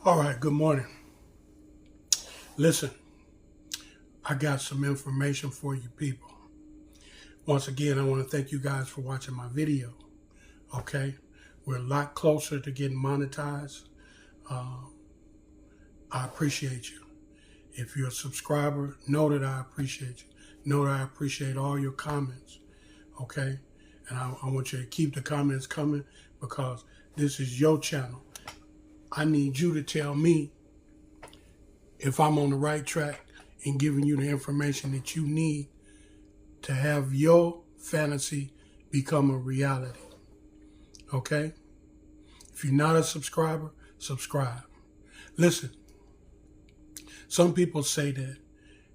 All right, good morning. Listen, I got some information for you people. Once again, I want to thank you guys for watching my video. Okay, we're a lot closer to getting monetized. I appreciate you. If you're a subscriber, know that I appreciate you. Know that I appreciate all your comments. Okay, and I want you to keep the comments coming because this is your channel. I need you to tell me if I'm on the right track and giving you the information that you need to have your fantasy become a reality. Okay? If you're not a subscriber, subscribe. Listen, some people say that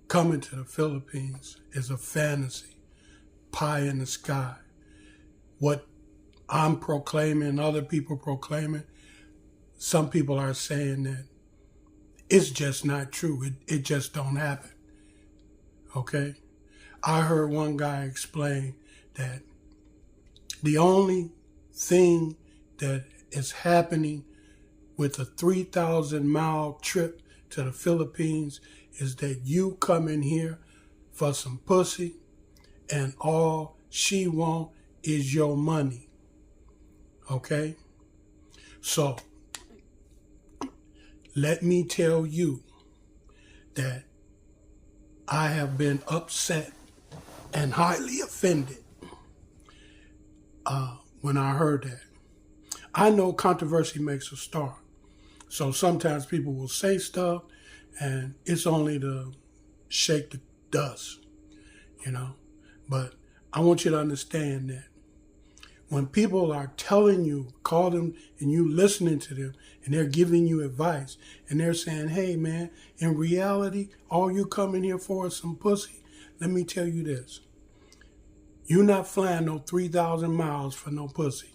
coming to the Philippines is a fantasy, pie in the sky. What I'm proclaiming, other people proclaiming, some people are saying that it's just not true. It just don't happen. Okay? I heard one guy explain that the only thing that is happening with a 3,000-mile trip to the Philippines is that you come in here for some pussy and all she want is your money. Okay? So, let me tell you that I have been upset and highly offended when I heard that. I know controversy makes a start. So sometimes people will say stuff and it's only to shake the dust, you know. But I want you to understand that when people are telling you, call them, and you listening to them, and they're giving you advice, and they're saying, hey, man, in reality, all you coming here for is some pussy. Let me tell you this. You're not flying no 3,000 miles for no pussy.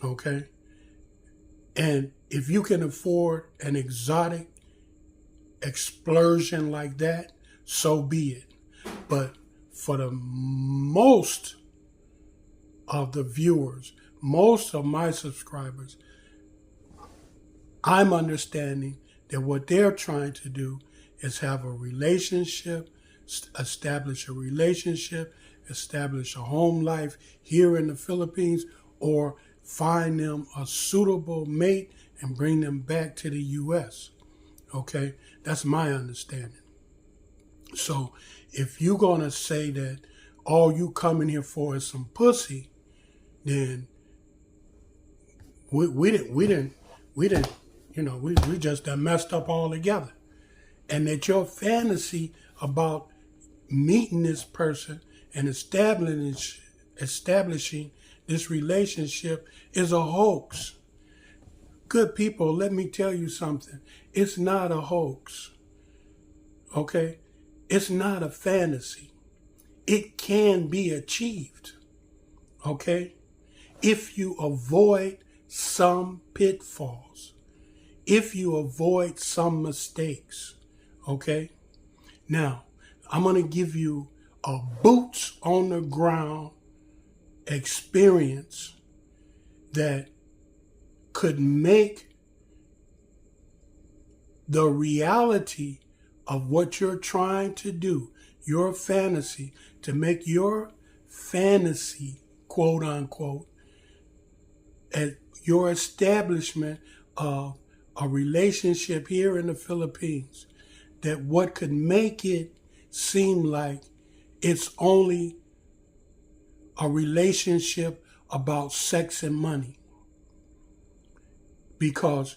Okay? And if you can afford an exotic explosion like that, so be it. But for the most of the viewers, most of my subscribers, I'm understanding that what they're trying to do is have a relationship, establish a relationship, establish a home life here in the Philippines, or find them a suitable mate and bring them back to the U.S. Okay? That's my understanding. So if you're going to say that all you coming here for is some pussy, then we didn't, you know, we just done messed up altogether. And that your fantasy about meeting this person and establishing this relationship is a hoax. Good people, let me tell you something. It's not a hoax. Okay? It's not a fantasy. It can be achieved. Okay? If you avoid some pitfalls, if you avoid some mistakes, okay? Now, I'm going to give you a boots on the ground experience that could make the reality of what you're trying to do, your fantasy, to make your fantasy, quote unquote, at your establishment of a relationship here in the Philippines, that what could make it seem like it's only a relationship about sex and money. Because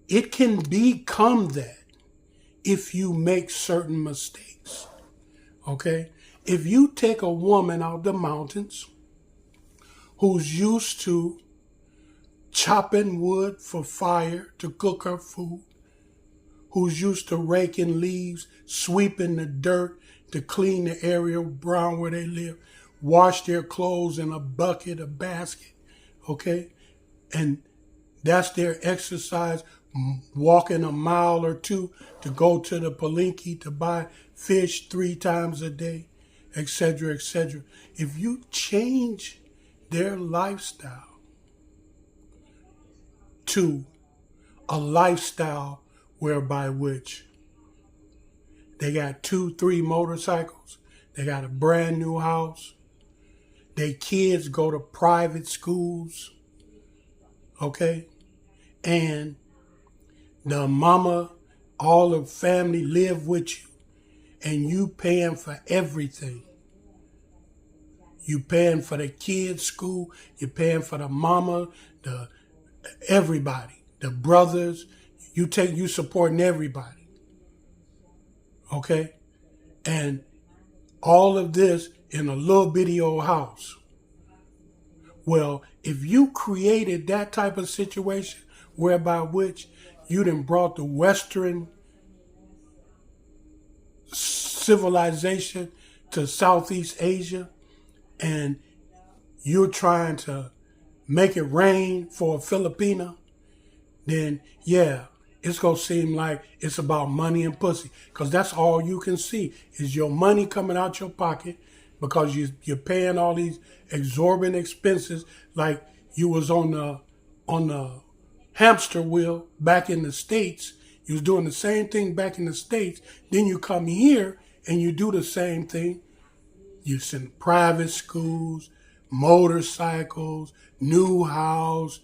it can become that if you make certain mistakes. Okay? If you take a woman out the mountains who's used to chopping wood for fire to cook her food, who's used to raking leaves, sweeping the dirt to clean the area around where they live, wash their clothes in a bucket, a basket, okay? And that's their exercise, walking a mile or two to go to the palinque to buy fish 3 times a day, etc., etc. If you change their lifestyle to a lifestyle whereby which they got 2, 3 motorcycles, they got a brand new house, their kids go to private schools, okay? And the mama, all the family live with you, and you paying for everything. You paying for the kids' school, you're paying for the mama, the everybody, the brothers, you supporting everybody. Okay? And all of this in a little bitty old house. Well, if you created that type of situation whereby which you done brought the Western civilization to Southeast Asia, and you're trying to make it rain for a Filipina, then yeah, it's going to seem like it's about money and pussy. Because that's all you can see is your money coming out your pocket because you're paying all these exorbitant expenses like you was on the hamster wheel back in the States. You was doing the same thing back in the States. Then you come here and you do the same thing. You send private schools, motorcycles, new house,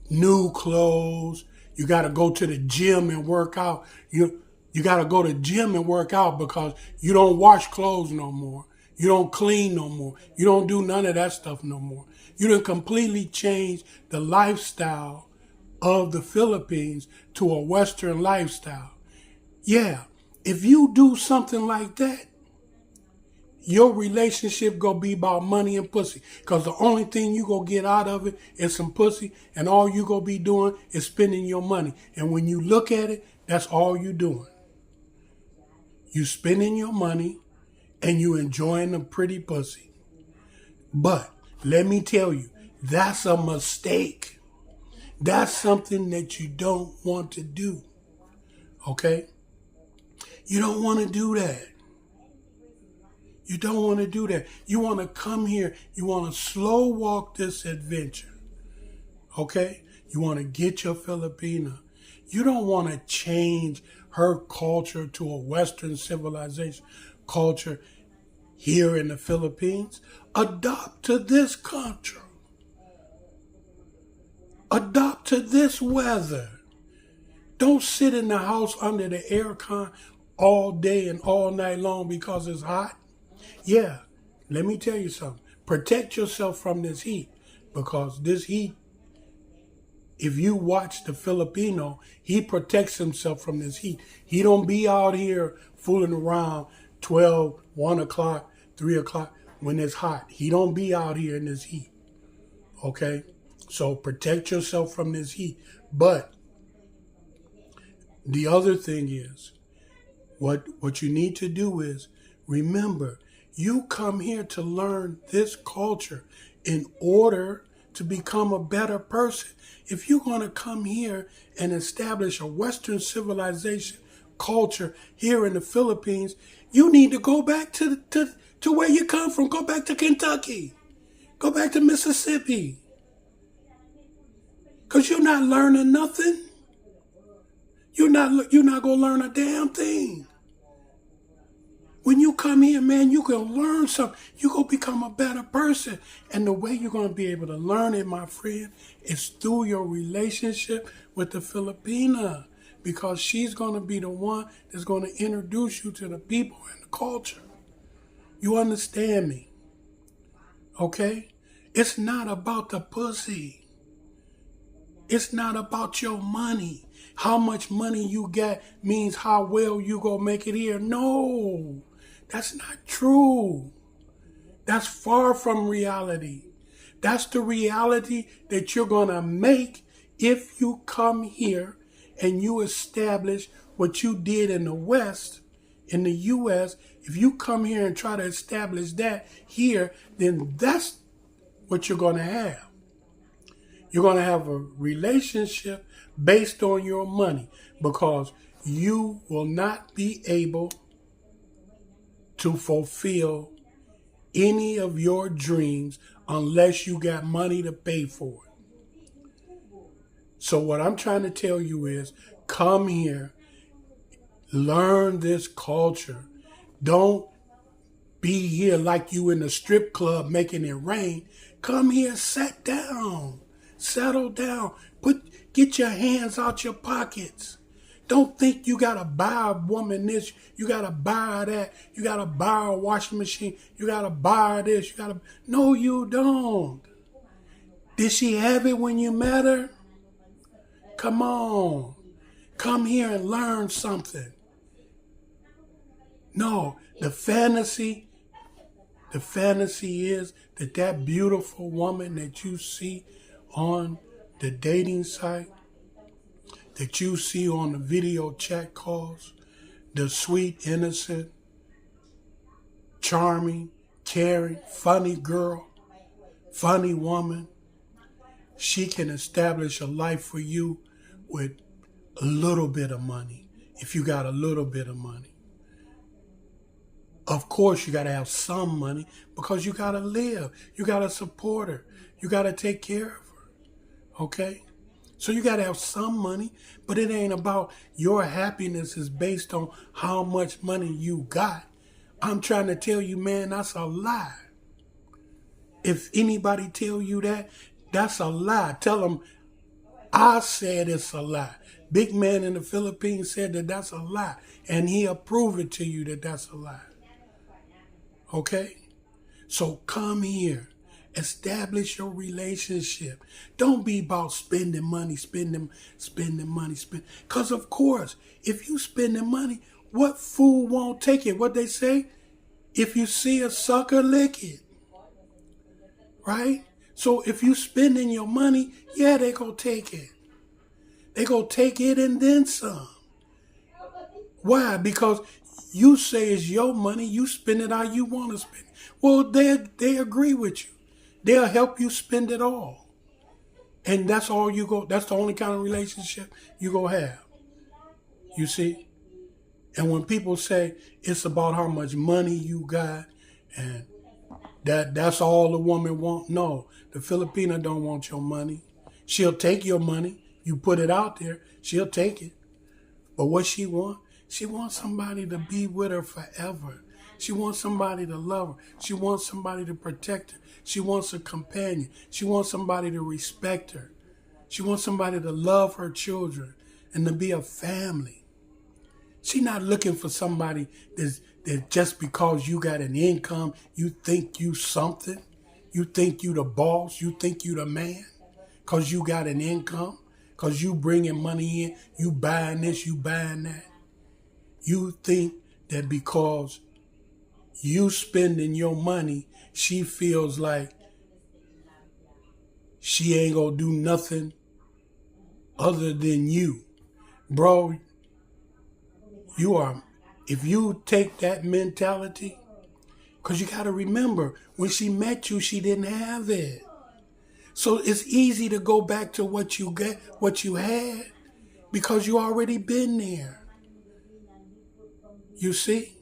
new clothes. You got to go to the gym and work out. You got to go to the gym and work out because you don't wash clothes no more. You don't clean no more. You don't do none of that stuff no more. You done completely changed the lifestyle of the Philippines to a Western lifestyle. Yeah, if you do something like that, your relationship gonna be about money and pussy. Because the only thing you gonna get out of it is some pussy, and all you gonna be doing is spending your money. And when you look at it, that's all you doing. You spending your money and you enjoying the pretty pussy. But let me tell you, that's a mistake. That's something that you don't want to do. Okay? You don't want to do that. You don't want to do that. You want to come here. You want to slow walk this adventure. Okay? You want to get your Filipina. You don't want to change her culture to a Western civilization culture here in the Philippines. Adopt to this culture. Adopt to this weather. Don't sit in the house under the aircon all day and all night long because it's hot. Yeah, let me tell you something. Protect yourself from this heat, because this heat, if you watch the Filipino, he protects himself from this heat. He don't be out here fooling around 12, 1 o'clock, 3 o'clock when it's hot. He don't be out here in this heat. Okay? So protect yourself from this heat. But the other thing is, what you need to do is, remember, you come here to learn this culture in order to become a better person. If you're going to come here and establish a Western civilization culture here in the Philippines, you need to go back to where you come from. Go back to Kentucky. Go back to Mississippi. Because you're not learning nothing. You're not going to learn a damn thing. When you come here, man, you're going to learn something. You're going to become a better person. And the way you're going to be able to learn it, my friend, is through your relationship with the Filipina. Because she's going to be the one that's going to introduce you to the people and the culture. You understand me? Okay? It's not about the pussy. It's not about your money. How much money you got means how well you going to make it here. No. That's not true. That's far from reality. That's the reality that you're going to make if you come here and you establish what you did in the West, in the U.S. If you come here and try to establish that here, then that's what you're going to have. You're going to have a relationship based on your money, because you will not be able to fulfill any of your dreams unless you got money to pay for it. So what I'm trying to tell you is, come here, learn this culture. Don't be here like you in a strip club making it rain. Come here, sit down, settle down, get your hands out your pockets. Don't think you gotta buy a woman this, you gotta buy that, you gotta buy a washing machine, you gotta buy this, no, you don't. Did she have it when you met her? Come on. Come here and learn something. No, the fantasy is that beautiful woman that you see on the dating site, that you see on the video chat calls, the sweet, innocent, charming, caring, funny girl, funny woman, she can establish a life for you with a little bit of money, if you got a little bit of money. Of course, you got to have some money because you got to live. You got to support her. You got to take care of her. Okay? So you got to have some money, but it ain't about your happiness is based on how much money you got. I'm trying to tell you, man, that's a lie. If anybody tell you that, that's a lie. Tell them I said it's a lie. Big man in the Philippines said that that's a lie, and he approved it to you that that's a lie. Okay? So come here. Establish your relationship. Don't be about spending money. Because, of course, if you spending money, what fool won't take it? What they say? If you see a sucker, lick it. Right? So if you spending your money, yeah, they gonna take it. They gonna take it and then some. Why? Because you say it's your money, you spend it how you want to spend it. Well, they agree with you. They'll help you spend it all. And that's all that's the only kind of relationship you gonna have. You see? And when people say it's about how much money you got and that's all the woman want, no, the Filipina don't want your money. She'll take your money. You put it out there, she'll take it. But what she want? She wants somebody to be with her forever. She wants somebody to love her. She wants somebody to protect her. She wants a companion. She wants somebody to respect her. She wants somebody to love her children and to be a family. She's not looking for somebody that just because you got an income, you think you something. You think you the boss. You think you the man because you got an income, because you bringing money in, you buying this, you buying that. You think that because you spending your money, she feels like she ain't gonna do nothing other than you. Bro, if you take that mentality, because you got to remember, when she met you, she didn't have it. So it's easy to go back to what you had, because you already been there. You see?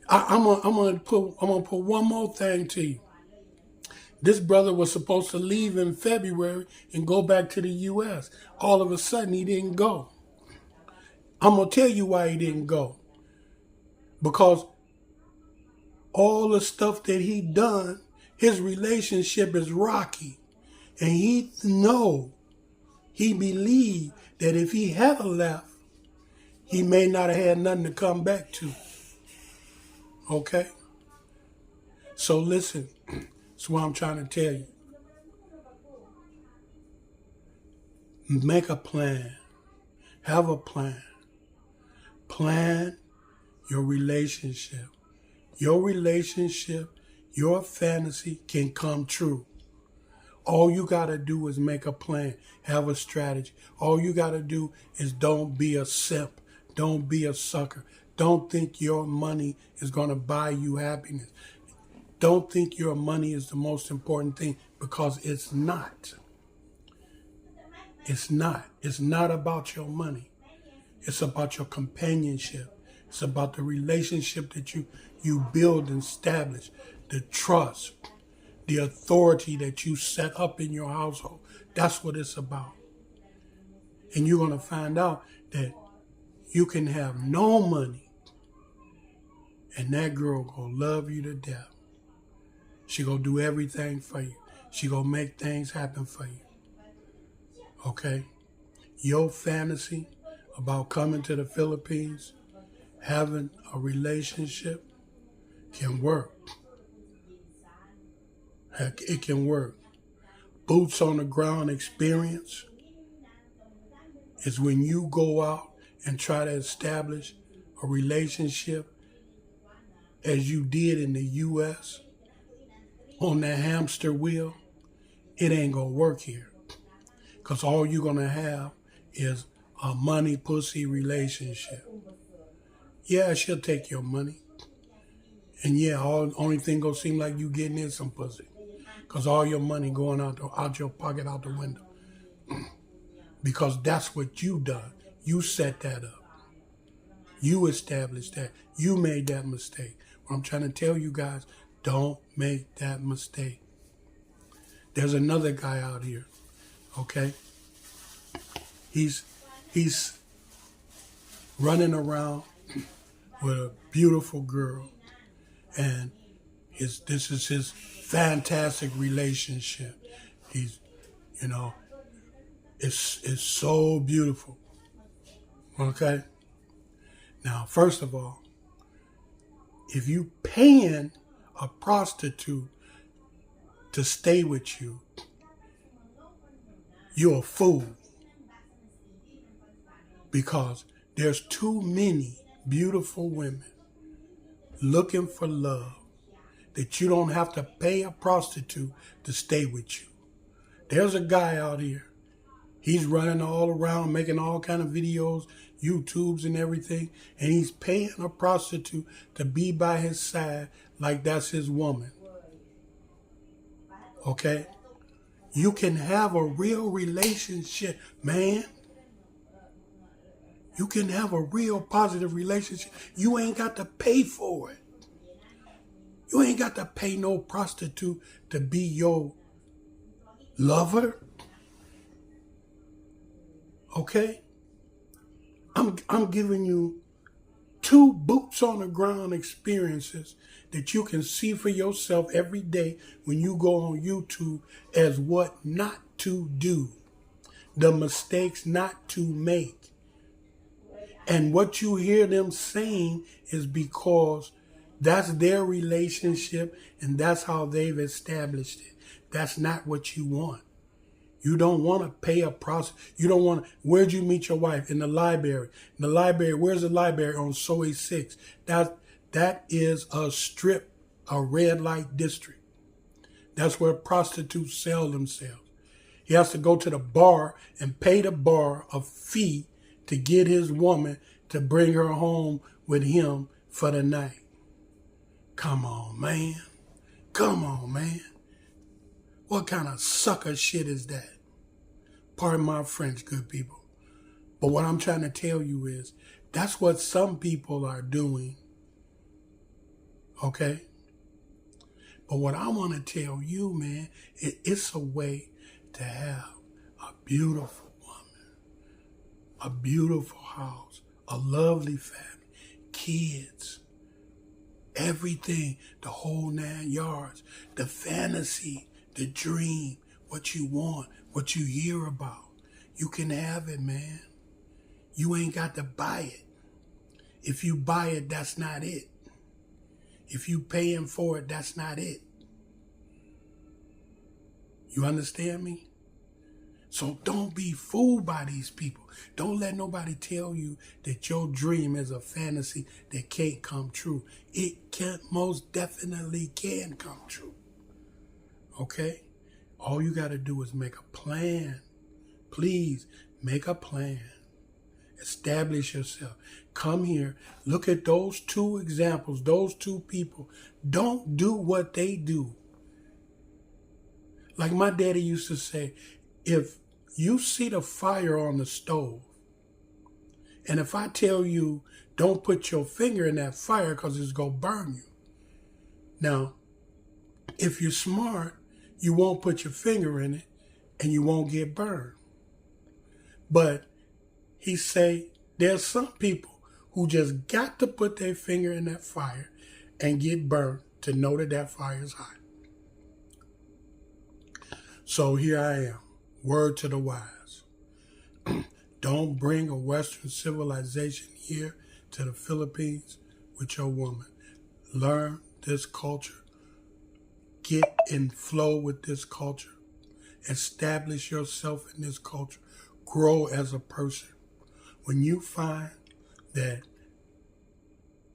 I'm gonna put one more thing to you. This brother was supposed to leave in February and go back to the U.S. All of a sudden, he didn't go. I'm going to tell you why he didn't go. Because all the stuff that he done, his relationship is rocky. And he believed that if he had left, he may not have had nothing to come back to. Okay? So listen, that's what I'm trying to tell you. Make a plan. Have a plan. Plan your relationship. Your relationship, your fantasy can come true. All you got to do is make a plan. Have a strategy. All you got to do is don't be a simp. Don't be a sucker. Don't think your money is going to buy you happiness. Don't think your money is the most important thing, because it's not. It's not. It's not about your money. It's about your companionship. It's about the relationship that you build and establish, the trust, the authority that you set up in your household. That's what it's about. And you're going to find out that you can have no money and that girl going to love you to death. She going to do everything for you. She going to make things happen for you. Okay? Your fantasy about coming to the Philippines, having a relationship, can work. Heck, it can work. Boots on the ground experience is when you go out and try to establish a relationship as you did in the U.S. on that hamster wheel. It ain't gonna work here, because all you're gonna have is a money pussy relationship. Yeah, she'll take your money. And yeah, only thing gonna seem like you getting in some pussy, because all your money going out your pocket, out the window. Because that's what you done. You set that up. You established that. You made that mistake. What I'm trying to tell you guys, don't make that mistake. There's another guy out here, okay? He's running around with a beautiful girl, and this is his fantastic relationship. He's, it's so beautiful, okay? Now, first of all, if you paying a prostitute to stay with you, you're a fool. Because there's too many beautiful women looking for love that you don't have to pay a prostitute to stay with you. There's a guy out here. He's running all around, making all kind of videos, YouTubes and everything, and he's paying a prostitute to be by his side like that's his woman. Okay? You can have a real relationship, man. You can have a real positive relationship. You ain't got to pay for it. You ain't got to pay no prostitute to be your lover. Okay? I'm giving you 2 boots on the ground experiences that you can see for yourself every day when you go on YouTube as what not to do, the mistakes not to make. And what you hear them saying is because that's their relationship and that's how they've established it. That's not what you want. You don't want to pay a prostitute. You don't want to. Where'd you meet your wife? In the library. In the library. Where's the library? On Soy 6. That is a strip, a red light district. That's where prostitutes sell themselves. He has to go to the bar and pay the bar a fee to get his woman to bring her home with him for the night. Come on, man. Come on, man. What kind of sucker shit is that? Pardon my French, good people. But what I'm trying to tell you is, that's what some people are doing. Okay? But what I want to tell you, man, it's a way to have a beautiful woman, a beautiful house, a lovely family, kids, everything, the whole 9 yards, the fantasy, the dream, what you want, what you hear about. You can have it, man. You ain't got to buy it. If you buy it, that's not it. If you paying for it, that's not it. You understand me? So don't be fooled by these people. Don't let nobody tell you that your dream is a fantasy that can't come true. It can, most definitely can come true. Okay? All you got to do is make a plan. Please, make a plan. Establish yourself. Come here. Look at those 2 examples, those 2 people. Don't do what they do. Like my daddy used to say, if you see the fire on the stove, and if I tell you, don't put your finger in that fire because it's going to burn you. Now, if you're smart, you won't put your finger in it and you won't get burned. But he say there's some people who just got to put their finger in that fire and get burned to know that that fire is hot. So here I am, word to the wise. Don't bring a Western civilization here to the Philippines with your woman. Learn this culture. Get in flow with this culture. Establish yourself in this culture. Grow as a person. When you find that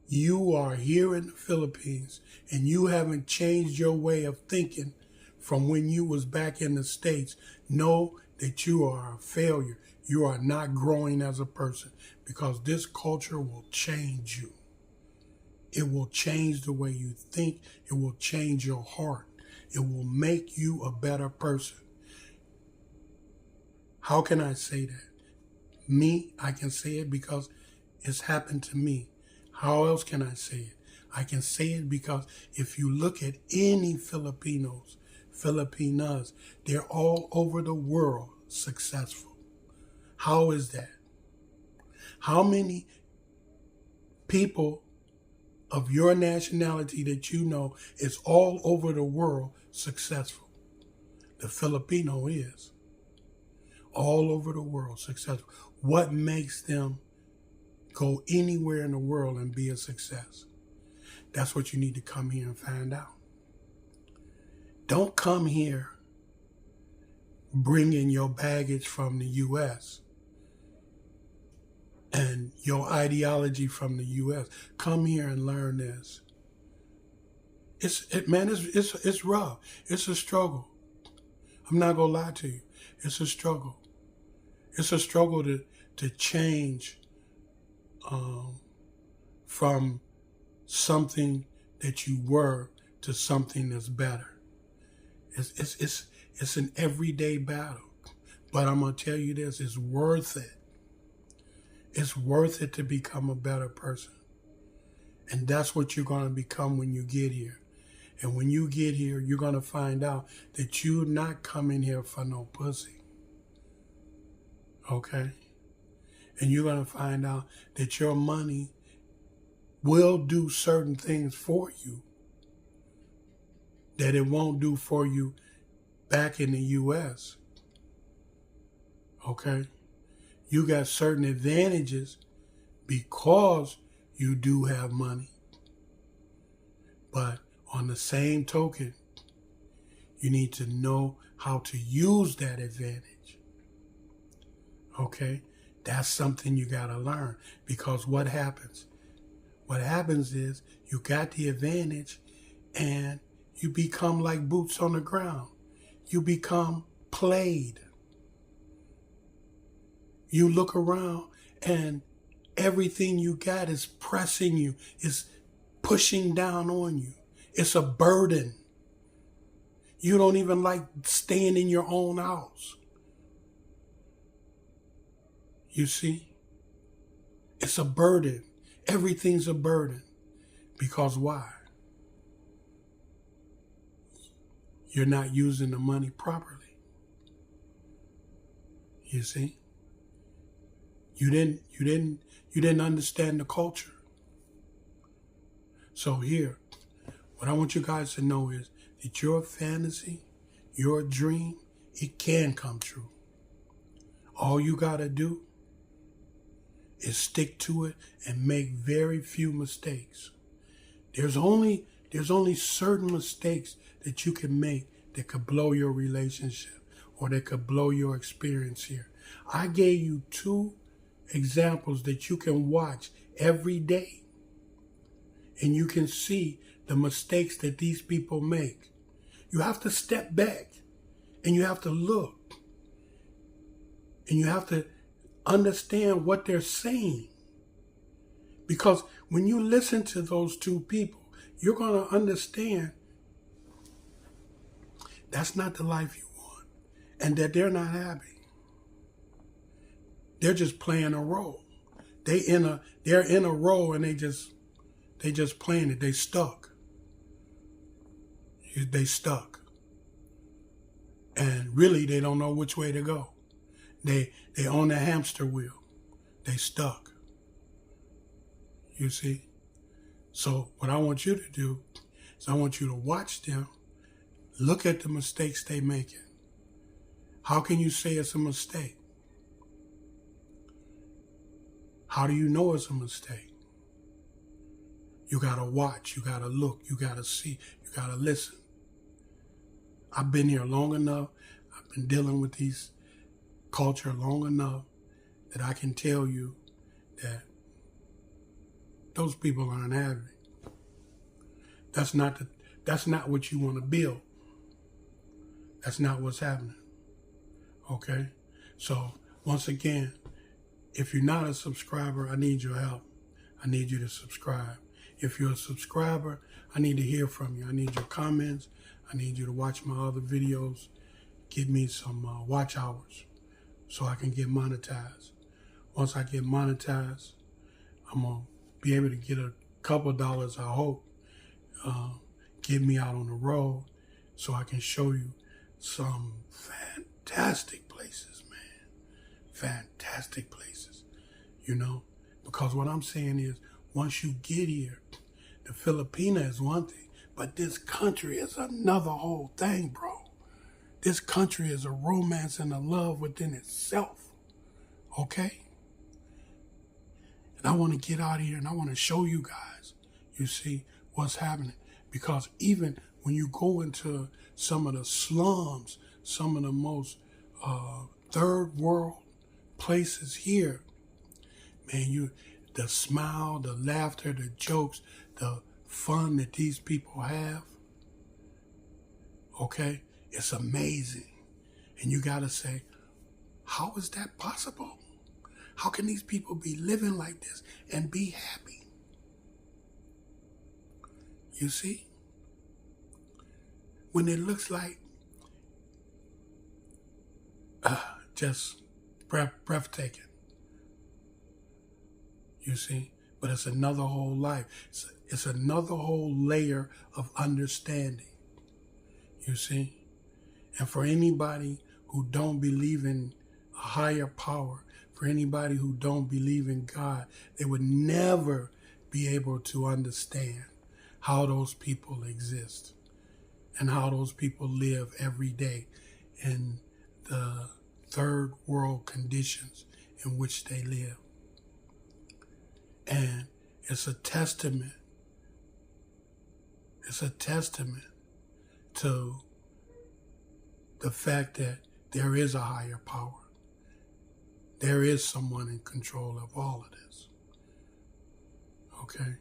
you are here in the Philippines and you haven't changed your way of thinking from when you was back in the States, know that you are a failure. You are not growing as a person, because this culture will change you. It will change the way you think. It will change your heart. It will make you a better person. How can I say that? Me, I can say it because it's happened to me. How else can I say it? I can say it because if you look at any Filipinos, Filipinas, they're all over the world successful. How is that? How many people of your nationality that you know is all over the world successful? The Filipino is all over the world successful. What makes them go anywhere in the world and be a success? That's what you need to come here and find out. Don't come here bringing your baggage from the U.S. and your ideology from the U.S. Come here and learn this. It's rough. It's a struggle. I'm not gonna lie to you. It's a struggle. It's a struggle to change from something that you were to something that's better. It's an everyday battle. But I'm gonna tell you this, it's worth it. It's worth it to become a better person. And that's what you're gonna become when you get here. And when you get here, you're gonna find out that you're not coming here for no pussy. Okay? And you're gonna find out that your money will do certain things for you that it won't do for you back in the U.S. Okay? You got certain advantages because you do have money. But on the same token, you need to know how to use that advantage. Okay? That's something you got to learn, because what happens? What happens is you got the advantage and you become like boots on the ground. You become played. You look around and everything you got is pressing you, is pushing down on you. It's a burden. You don't even like staying in your own house. You see? It's a burden. Everything's a burden. Because why? You're not using the money properly. You see? You didn't understand the culture. So here, what I want you guys to know is that your fantasy, your dream, it can come true. All you gotta do is stick to it and make very few mistakes. There's only certain mistakes that you can make that could blow your relationship or that could blow your experience here. I gave you 2 examples that you can watch every day, and you can see the mistakes that these people make. You have to step back and you have to look and you have to understand what they're saying. Because when you listen to those 2 people, you're going to understand that's not the life you want and that they're not happy. They're just playing a role. They're in a role and they just playing it. They stuck. They stuck. And really, they don't know which way to go. They on the hamster wheel. They stuck. You see? So what I want you to do is I want you to watch them, look at the mistakes they making. How can you say it's a mistake? How do you know it's a mistake? You got to watch, you got to look, you got to see, you got to listen. I've been here long enough. I've been dealing with these culture long enough that I can tell you that those people aren't having it. That's not what you want to build. That's not what's happening. Okay? So, once again, if you're not a subscriber, I need your help. I need you to subscribe. If you're a subscriber, I need to hear from you. I need your comments. I need you to watch my other videos. Give me some watch hours so I can get monetized. Once I get monetized, I'm going to be able to get a couple dollars, I hope. Get me out on the road so I can show you some fantastic places, man. Fantastic places, you know. Because what I'm saying is, once you get here, the Filipina is one thing, but this country is another whole thing, bro. This country is a romance and a love within itself, okay? And I want to get out of here and I want to show you guys, you see, what's happening. Because even when you go into some of the slums, some of the most third world places here, man, the smile, the laughter, the jokes, the fun that these people have, okay, it's amazing. And you got to say, how is that possible? How can these people be living like this and be happy? You see? When it looks like just breathtaking. You see? But it's another whole life. It's another whole layer of understanding. You see? And for anybody who don't believe in a higher power, for anybody who don't believe in God, they would never be able to understand how those people exist and how those people live every day in the third world conditions in which they live. And it's a testament. It's a testament to the fact that there is a higher power. There is someone in control of all of this. Okay?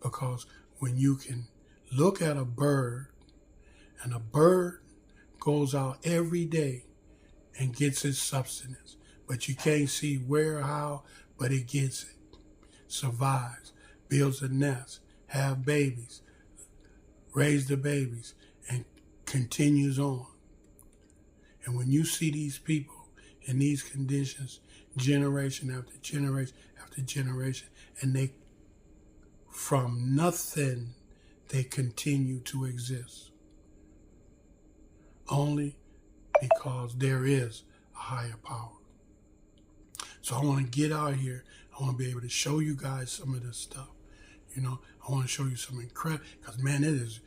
Because when you can look at a bird, and a bird goes out every day and gets its substance, but you can't see where or how, but it gets it. Survives, builds a nest, have babies, raise the babies, and continues on. And when you see these people in these conditions, generation after generation after generation, and they, from nothing, they continue to exist. Only because there is a higher power. So I want to get out here. I want to be able to show you guys some of this stuff. You know, I want to show you some incredible, because man, it is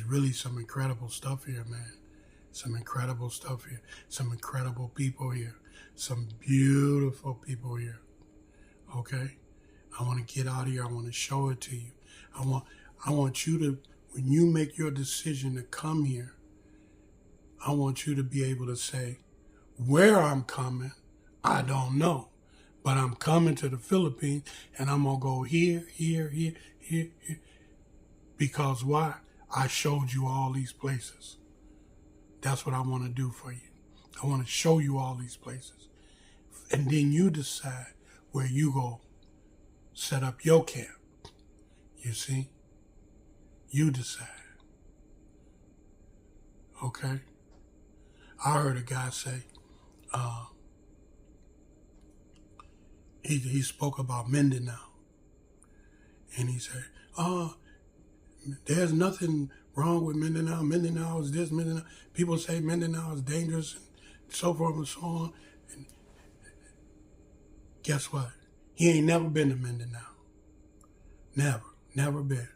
really some incredible stuff here, man. Some incredible stuff here. Some incredible people here. Some beautiful people here. Okay? I want to get out of here. I want to show it to you. I want you to, when you make your decision to come here, I want you to be able to say, where I'm coming, I don't know. But I'm coming to the Philippines, and I'm going to go here, here, here, here, here. Because why? I showed you all these places. That's what I want to do for you. I want to show you all these places. And then you decide where you go set up your camp. You see? You decide. Okay? I heard a guy say, he spoke about Mindanao. And he said, there's nothing wrong with Mindanao. Mindanao is this, Mindanao. People say Mindanao is dangerous and so forth and so on. And guess what? He ain't never been to Mindanao. Never been.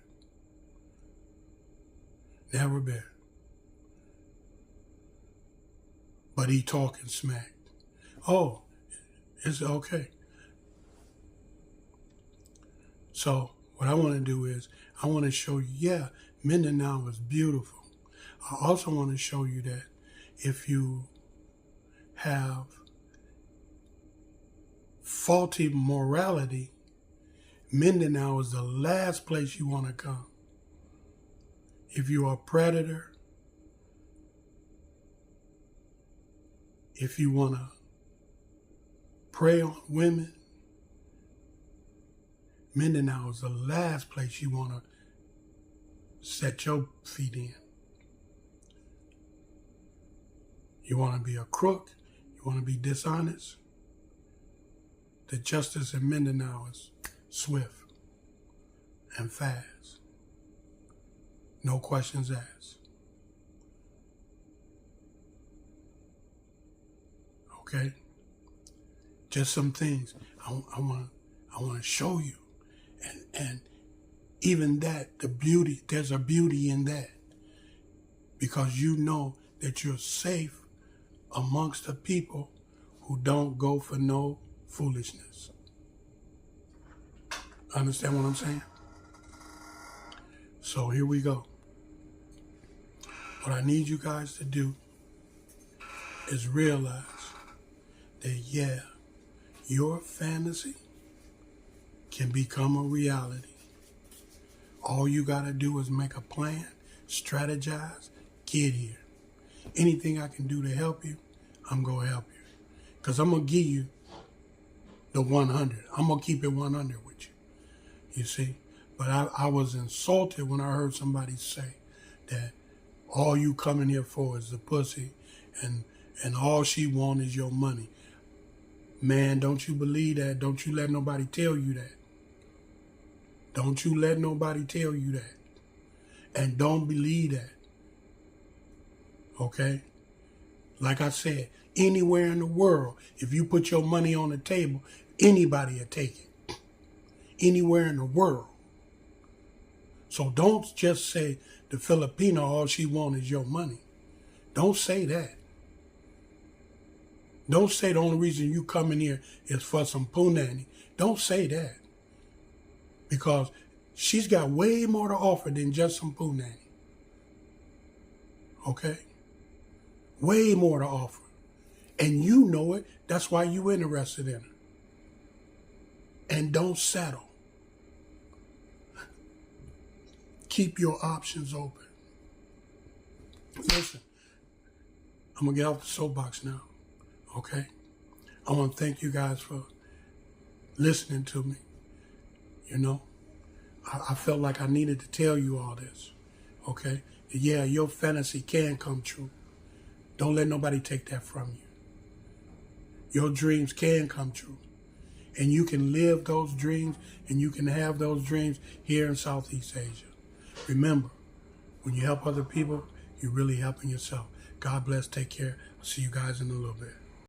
Never been. But he talking smack. Oh, it's okay. So what I want to do is I want to show you, yeah, Mindanao is beautiful. I also want to show you that if you have faulty morality, Mindanao is the last place you want to come. If you're a predator, if you want to prey on women, Mindanao is the last place you want to set your feet in. You want to be a crook, you want to be dishonest, the justice in Mindanao is swift and fast. No questions asked. Okay? Just some things I want to show you. And even that, the beauty, there's a beauty in that. Because you know that you're safe amongst the people who don't go for no foolishness. Understand what I'm saying? So here we go. What I need you guys to do is realize that, yeah, your fantasy can become a reality. All you got to do is make a plan, strategize, get here. Anything I can do to help you, I'm going to help you. Because I'm going to give you the 100. I'm going to keep it 100 with you. You see? But I was insulted when I heard somebody say that all you coming here for is the pussy and all she want is your money. Man, don't you believe that. Don't you let nobody tell you that. Don't you let nobody tell you that. And don't believe that. Okay? Like I said, anywhere in the world, if you put your money on the table, anybody will take it. Anywhere in the world. So don't just say the Filipino, all she wants is your money. Don't say that. Don't say the only reason you come in here is for some punani. Don't say that. Because she's got way more to offer than just some punani. Okay? Way more to offer. And you know it. That's why you interested in her. And don't settle. Keep your options open. Listen, I'm going to get off the soapbox now. Okay? I want to thank you guys for listening to me. You know, I felt like I needed to tell you all this. Okay? Yeah, your fantasy can come true. Don't let nobody take that from you. Your dreams can come true. And you can live those dreams and you can have those dreams here in Southeast Asia. Remember, when you help other people, you're really helping yourself. God bless. Take care. I'll see you guys in a little bit.